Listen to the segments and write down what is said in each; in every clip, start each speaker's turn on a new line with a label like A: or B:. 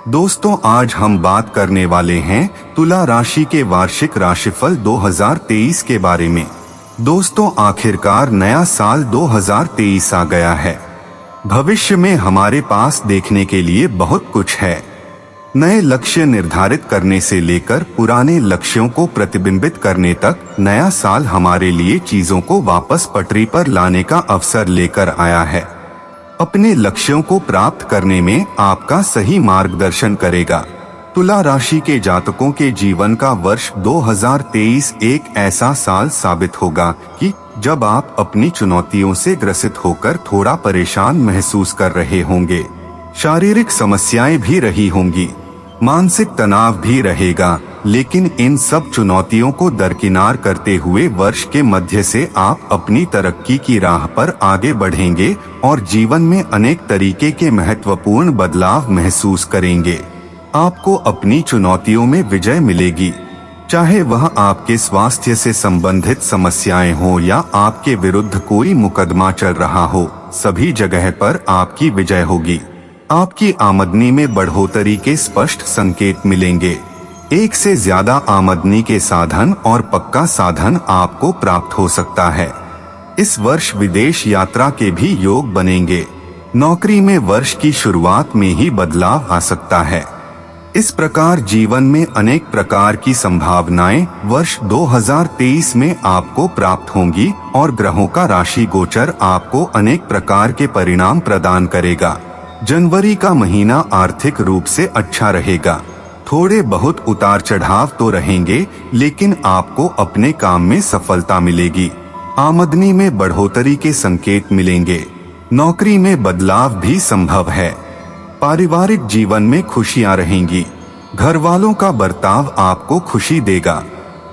A: दोस्तों, आज हम बात करने वाले हैं तुला राशि के वार्षिक राशिफल 2023 के बारे में। दोस्तों, आखिरकार नया साल 2023 आ गया है। भविष्य में हमारे पास देखने के लिए बहुत कुछ है। नए लक्ष्य निर्धारित करने से लेकर पुराने लक्ष्यों को प्रतिबिंबित करने तक नया साल हमारे लिए चीजों को वापस पटरी पर लाने का अवसर लेकर आया है। अपने लक्ष्यों को प्राप्त करने में आपका सही मार्गदर्शन करेगा। तुला राशि के जातकों के जीवन का वर्ष 2023 एक ऐसा साल साबित होगा कि जब आप अपनी चुनौतियों से ग्रसित होकर थोड़ा परेशान महसूस कर रहे होंगे। शारीरिक समस्याएं भी रही होंगी, मानसिक तनाव भी रहेगा, लेकिन इन सब चुनौतियों को दरकिनार करते हुए वर्ष के मध्य से आप अपनी तरक्की की राह पर आगे बढ़ेंगे और जीवन में अनेक तरीके के महत्वपूर्ण बदलाव महसूस करेंगे। आपको अपनी चुनौतियों में विजय मिलेगी, चाहे वह आपके स्वास्थ्य से संबंधित समस्याएं हो या आपके विरुद्ध कोई मुकदमा चल रहा हो। सभी जगह पर आपकी विजय होगी। आपकी आमदनी में बढ़ोतरी के स्पष्ट संकेत मिलेंगे। एक से ज्यादा आमदनी के साधन और पक्का साधन आपको प्राप्त हो सकता है। इस वर्ष विदेश यात्रा के भी योग बनेंगे। नौकरी में वर्ष की शुरुआत में ही बदलाव आ सकता है। इस प्रकार जीवन में अनेक प्रकार की संभावनाएं वर्ष 2023 में आपको प्राप्त होंगी और ग्रहों का राशि गोचर आपको अनेक प्रकार के परिणाम प्रदान करेगा। जनवरी का महीना आर्थिक रूप से अच्छा रहेगा। थोड़े बहुत उतार चढ़ाव तो रहेंगे, लेकिन आपको अपने काम में सफलता मिलेगी। आमदनी में बढ़ोतरी के संकेत मिलेंगे। नौकरी में बदलाव भी संभव है। पारिवारिक जीवन में खुशियां रहेंगी। घर वालों का बर्ताव आपको खुशी देगा।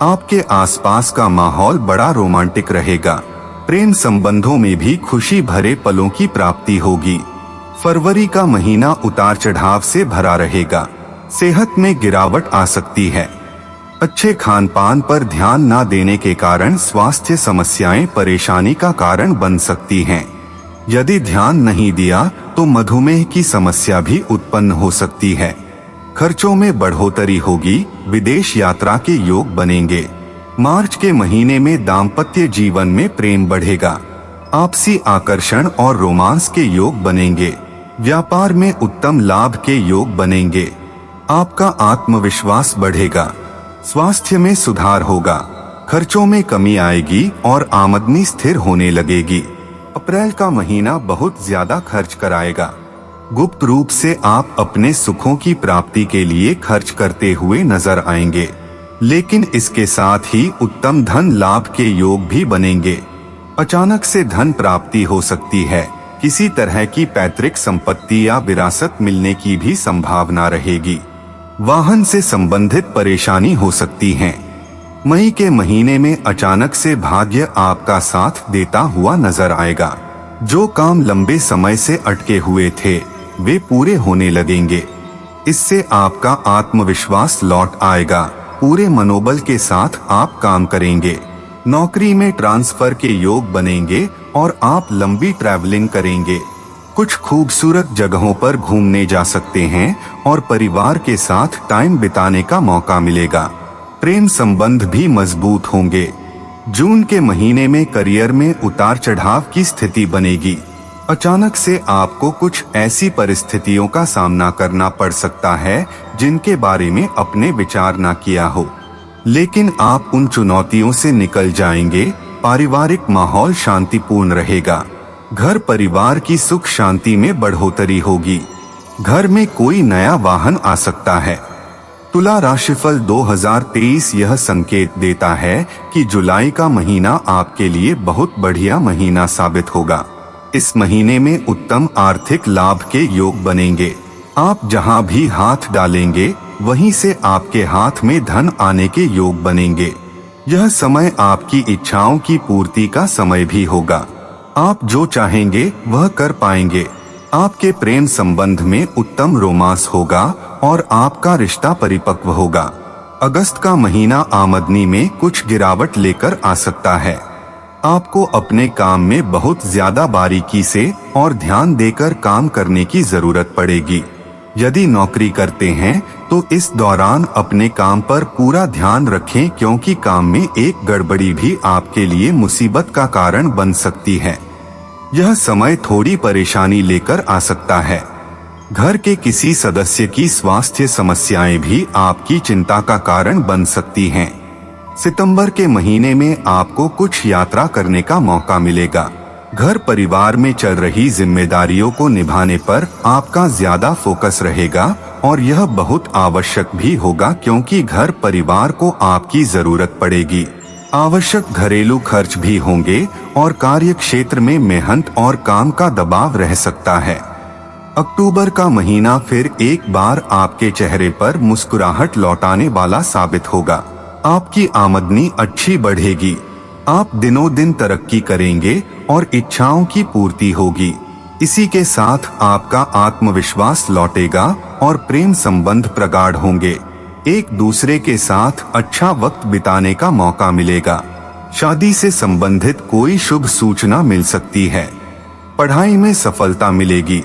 A: आपके आसपास का माहौल बड़ा रोमांटिक रहेगा। प्रेम संबंधों में भी खुशी भरे पलों की प्राप्ति होगी। फरवरी का महीना उतार चढ़ाव से भरा रहेगा। सेहत में गिरावट आ सकती है। अच्छे खान पान पर ध्यान न देने के कारण स्वास्थ्य समस्याएं परेशानी का कारण बन सकती हैं। यदि ध्यान नहीं दिया तो मधुमेह की समस्या भी उत्पन्न हो सकती है। खर्चों में बढ़ोतरी होगी। विदेश यात्रा के योग बनेंगे। मार्च के महीने में दाम्पत्य जीवन में प्रेम बढ़ेगा। आपसी आकर्षण और रोमांस के योग बनेंगे। व्यापार में उत्तम लाभ के योग बनेंगे। आपका आत्मविश्वास बढ़ेगा। स्वास्थ्य में सुधार होगा। खर्चों में कमी आएगी और आमदनी स्थिर होने लगेगी। अप्रैल का महीना बहुत ज्यादा खर्च कराएगा। गुप्त रूप से आप अपने सुखों की प्राप्ति के लिए खर्च करते हुए नजर आएंगे, लेकिन इसके साथ ही उत्तम धन लाभ के योग भी बनेंगे। अचानक से धन प्राप्ति हो सकती है। किसी तरह की पैतृक संपत्ति या विरासत मिलने की भी संभावना रहेगी। वाहन से संबंधित परेशानी हो सकती है। मई के महीने में अचानक से भाग्य आपका साथ देता हुआ नजर आएगा। जो काम लंबे समय से अटके हुए थे वे पूरे होने लगेंगे। इससे आपका आत्मविश्वास लौट आएगा। पूरे मनोबल के साथ आप काम करेंगे। नौकरी में ट्रांसफर के योग बनेंगे और आप लंबी ट्रैवलिंग करेंगे। कुछ खूबसूरत जगहों पर घूमने जा सकते हैं और परिवार के साथ टाइम बिताने का मौका मिलेगा। प्रेम संबंध भी मजबूत होंगे। जून के महीने में करियर में उतार चढ़ाव की स्थिति बनेगी। अचानक से आपको कुछ ऐसी परिस्थितियों का सामना करना पड़ सकता है जिनके बारे में अपने विचार न किया हो, लेकिन आप उन चुनौतियों से निकल जाएंगे। पारिवारिक माहौल शांतिपूर्ण रहेगा। घर परिवार की सुख शांति में बढ़ोतरी होगी। घर में कोई नया वाहन आ सकता है। तुला राशिफल 2023 यह संकेत देता है कि जुलाई का महीना आपके लिए बहुत बढ़िया महीना साबित होगा। इस महीने में उत्तम आर्थिक लाभ के योग बनेंगे। आप जहां भी हाथ डालेंगे वहीं से आपके हाथ में धन आने के योग बनेंगे। यह समय आपकी इच्छाओं की पूर्ति का समय भी होगा। आप जो चाहेंगे वह कर पाएंगे। आपके प्रेम संबंध में उत्तम रोमांस होगा और आपका रिश्ता परिपक्व होगा। अगस्त का महीना आमदनी में कुछ गिरावट लेकर आ सकता है। आपको अपने काम में बहुत ज्यादा बारीकी से और ध्यान देकर काम करने की जरूरत पड़ेगी। यदि नौकरी करते हैं तो इस दौरान अपने काम पर पूरा ध्यान रखें, क्योंकि काम में एक गड़बड़ी भी आपके लिए मुसीबत का कारण बन सकती है। यह समय थोड़ी परेशानी लेकर आ सकता है। घर के किसी सदस्य की स्वास्थ्य समस्याएं भी आपकी चिंता का कारण बन सकती हैं। सितंबर के महीने में आपको कुछ यात्रा करने का मौका मिलेगा। घर परिवार में चल रही जिम्मेदारियों को निभाने पर आपका ज्यादा फोकस रहेगा और यह बहुत आवश्यक भी होगा, क्योंकि घर परिवार को आपकी जरूरत पड़ेगी। आवश्यक घरेलू खर्च भी होंगे और कार्य क्षेत्र में मेहनत और काम का दबाव रह सकता है। अक्टूबर का महीना फिर एक बार आपके चेहरे पर मुस्कुराहट लौटाने वाला साबित होगा। आपकी आमदनी अच्छी बढ़ेगी। आप दिनों दिन तरक्की करेंगे और इच्छाओं की पूर्ति होगी। इसी के साथ आपका आत्मविश्वास लौटेगा और प्रेम संबंध प्रगाढ़ होंगे। एक दूसरे के साथ अच्छा वक्त बिताने का मौका मिलेगा। शादी से संबंधित कोई शुभ सूचना मिल सकती है। पढ़ाई में सफलता मिलेगी।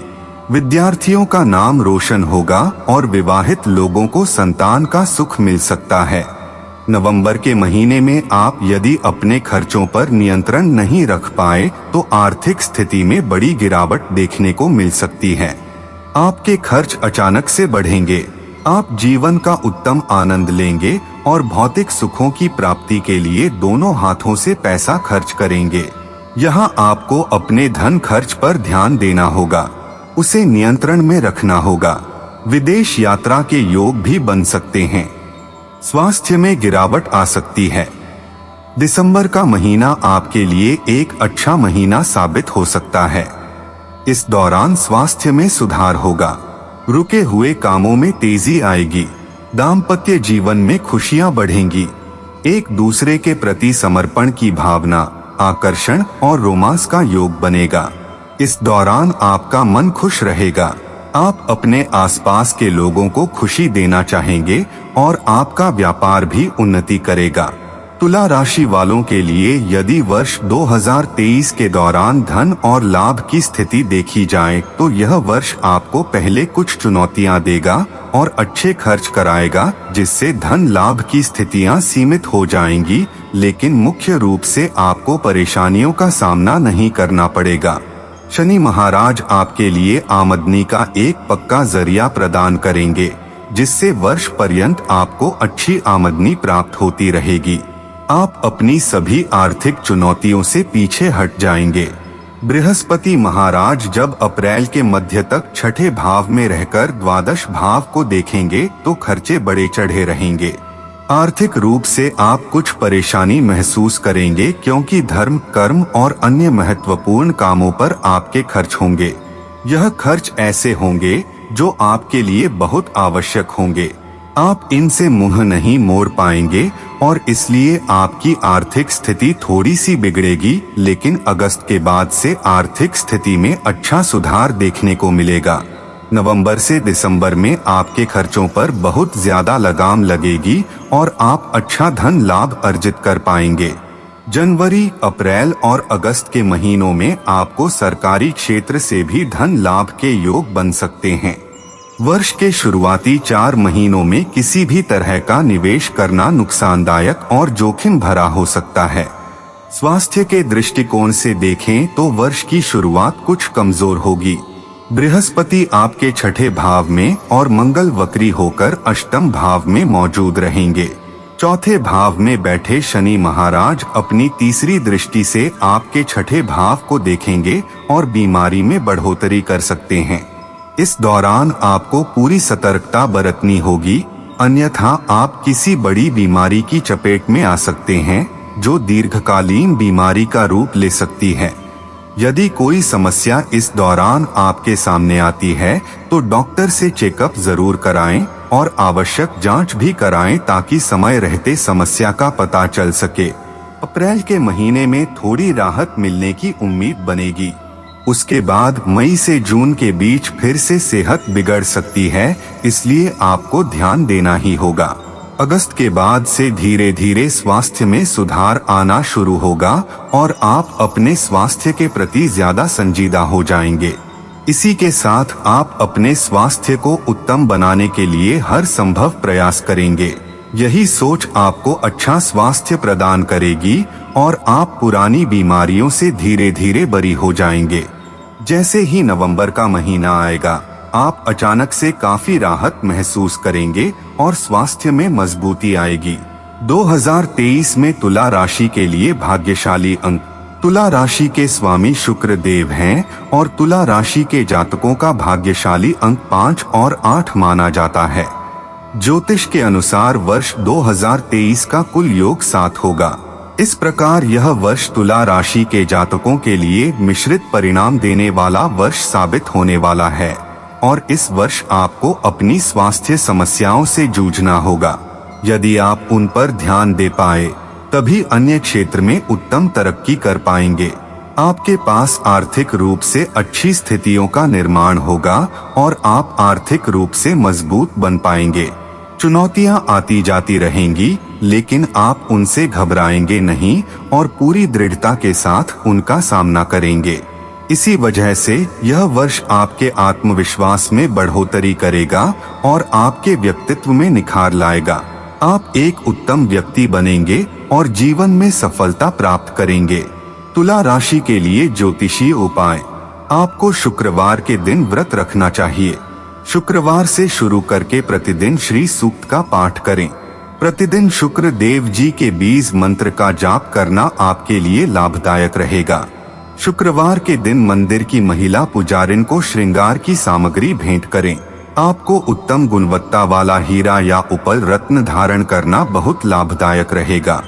A: विद्यार्थियों का नाम रोशन होगा और विवाहित लोगों को संतान का सुख मिल सकता है। नवंबर के महीने में आप यदि अपने खर्चों पर नियंत्रण नहीं रख पाए तो आर्थिक स्थिति में बड़ी गिरावट देखने को मिल सकती है। आपके खर्च अचानक से बढ़ेंगे। आप जीवन का उत्तम आनंद लेंगे और भौतिक सुखों की प्राप्ति के लिए दोनों हाथों से पैसा खर्च करेंगे। यहाँ आपको अपने धन खर्च पर ध्यान देना होगा, उसे नियंत्रण में रखना होगा। विदेश यात्रा के योग भी बन सकते हैं। स्वास्थ्य में गिरावट आ सकती है। दिसंबर का महीना आपके लिए एक अच्छा महीना साबित हो सकता है। इस दौरान स्वास्थ्य में सुधार होगा। रुके हुए कामों में तेजी आएगी। दाम्पत्य जीवन में खुशियां बढ़ेंगी। एक दूसरे के प्रति समर्पण की भावना, आकर्षण और रोमांस का योग बनेगा। इस दौरान आपका मन खुश रहेगा। आप अपने आसपास के लोगों को खुशी देना चाहेंगे और आपका व्यापार भी उन्नति करेगा। तुला राशि वालों के लिए यदि वर्ष 2023 के दौरान धन और लाभ की स्थिति देखी जाए तो यह वर्ष आपको पहले कुछ चुनौतियां देगा और अच्छे खर्च कराएगा, जिससे धन लाभ की स्थितियां सीमित हो जाएंगी, लेकिन मुख्य रूप से आपको परेशानियों का सामना नहीं करना पड़ेगा। शनि महाराज आपके लिए आमदनी का एक पक्का जरिया प्रदान करेंगे, जिससे वर्ष पर्यंत आपको अच्छी आमदनी प्राप्त होती रहेगी। आप अपनी सभी आर्थिक चुनौतियों से पीछे हट जाएंगे। बृहस्पति महाराज जब अप्रैल के मध्य तक छठे भाव में रहकर द्वादश भाव को देखेंगे तो खर्चे बड़े चढ़े रहेंगे। आर्थिक रूप से आप कुछ परेशानी महसूस करेंगे, क्योंकि धर्म, कर्म और अन्य महत्वपूर्ण कामों पर आपके खर्च होंगे। यह खर्च ऐसे होंगे जो आपके लिए बहुत आवश्यक होंगे। आप इनसे मुंह नहीं मोड़ पाएंगे और इसलिए आपकी आर्थिक स्थिति थोड़ी सी बिगड़ेगी, लेकिन अगस्त के बाद से आर्थिक स्थिति में अच्छा सुधार देखने को मिलेगा। नवंबर से दिसंबर में आपके खर्चों पर बहुत ज्यादा लगाम लगेगी और आप अच्छा धन लाभ अर्जित कर पाएंगे। जनवरी, अप्रैल और अगस्त के महीनों में आपको सरकारी क्षेत्र से भी धन लाभ के योग बन सकते हैं। वर्ष के शुरुआती 4 महीनों में किसी भी तरह का निवेश करना नुकसानदायक और जोखिम भरा हो सकता है। स्वास्थ्य के दृष्टिकोण से देखें तो वर्ष की शुरुआत कुछ कमजोर होगी। बृहस्पति आपके छठे भाव में और मंगल वक्री होकर अष्टम भाव में मौजूद रहेंगे। चौथे भाव में बैठे शनि महाराज अपनी तीसरी दृष्टि से आपके छठे भाव को देखेंगे और बीमारी में बढ़ोतरी कर सकते हैं। इस दौरान आपको पूरी सतर्कता बरतनी होगी, अन्यथा आप किसी बड़ी बीमारी की चपेट में आ सकते हैं, जो दीर्घकालीन बीमारी का रूप ले सकती है। यदि कोई समस्या इस दौरान आपके सामने आती है तो डॉक्टर से चेकअप जरूर कराएं और आवश्यक जांच भी कराएं, ताकि समय रहते समस्या का पता चल सके। अप्रैल के महीने में थोड़ी राहत मिलने की उम्मीद बनेगी। उसके बाद मई से जून के बीच फिर से सेहत बिगड़ सकती है, इसलिए आपको ध्यान देना ही होगा। अगस्त के बाद से धीरे धीरे स्वास्थ्य में सुधार आना शुरू होगा और आप अपने स्वास्थ्य के प्रति ज्यादा संजीदा हो जाएंगे। इसी के साथ आप अपने स्वास्थ्य को उत्तम बनाने के लिए हर संभव प्रयास करेंगे। यही सोच आपको अच्छा स्वास्थ्य प्रदान करेगी और आप पुरानी बीमारियों से धीरे धीरे बरी हो जाएंगे। जैसे ही नवंबर का महीना आएगा, आप अचानक से काफी राहत महसूस करेंगे और स्वास्थ्य में मजबूती आएगी। 2023 में तुला राशि के लिए भाग्यशाली अंक, तुला राशि के स्वामी शुक्र देव हैं और तुला राशि के जातकों का भाग्यशाली अंक 5 और 8 माना जाता है। ज्योतिष के अनुसार वर्ष 2023 का कुल योग 7 होगा। इस प्रकार यह वर्ष तुला राशि के जातकों के लिए मिश्रित परिणाम देने वाला वर्ष साबित होने वाला है और इस वर्ष आपको अपनी स्वास्थ्य समस्याओं से जूझना होगा। यदि आप उन पर ध्यान दे पाए तभी अन्य क्षेत्र में उत्तम तरक्की कर पाएंगे। आपके पास आर्थिक रूप से अच्छी स्थितियों का निर्माण होगा और आप आर्थिक रूप से मजबूत बन पाएंगे। चुनौतियां आती जाती रहेंगी, लेकिन आप उनसे घबराएंगे नहीं और पूरी दृढ़ता के साथ उनका सामना करेंगे। इसी वजह से यह वर्ष आपके आत्मविश्वास में बढ़ोतरी करेगा और आपके व्यक्तित्व में निखार लाएगा। आप एक उत्तम व्यक्ति बनेंगे और जीवन में सफलता प्राप्त करेंगे। तुला राशि के लिए ज्योतिषीय उपाय, आपको शुक्रवार के दिन व्रत रखना चाहिए। शुक्रवार से शुरू करके प्रतिदिन श्री सूक्त का पाठ करें। प्रतिदिन शुक्र देव जी के बीज मंत्र का जाप करना आपके लिए लाभदायक रहेगा। शुक्रवार के दिन मंदिर की महिला पुजारिन को श्रृंगार की सामग्री भेंट करें। आपको उत्तम गुणवत्ता वाला हीरा या उपल रत्न धारण करना बहुत लाभदायक रहेगा।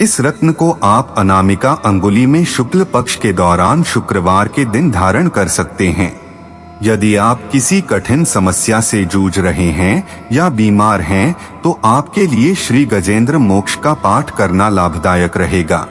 A: इस रत्न को आप अनामिका अंगुली में शुक्ल पक्ष के दौरान शुक्रवार के दिन धारण कर सकते हैं। यदि आप किसी कठिन समस्या से जूझ रहे हैं या बीमार हैं, तो आपके लिए श्री गजेंद्र मोक्ष का पाठ करना लाभदायक रहेगा।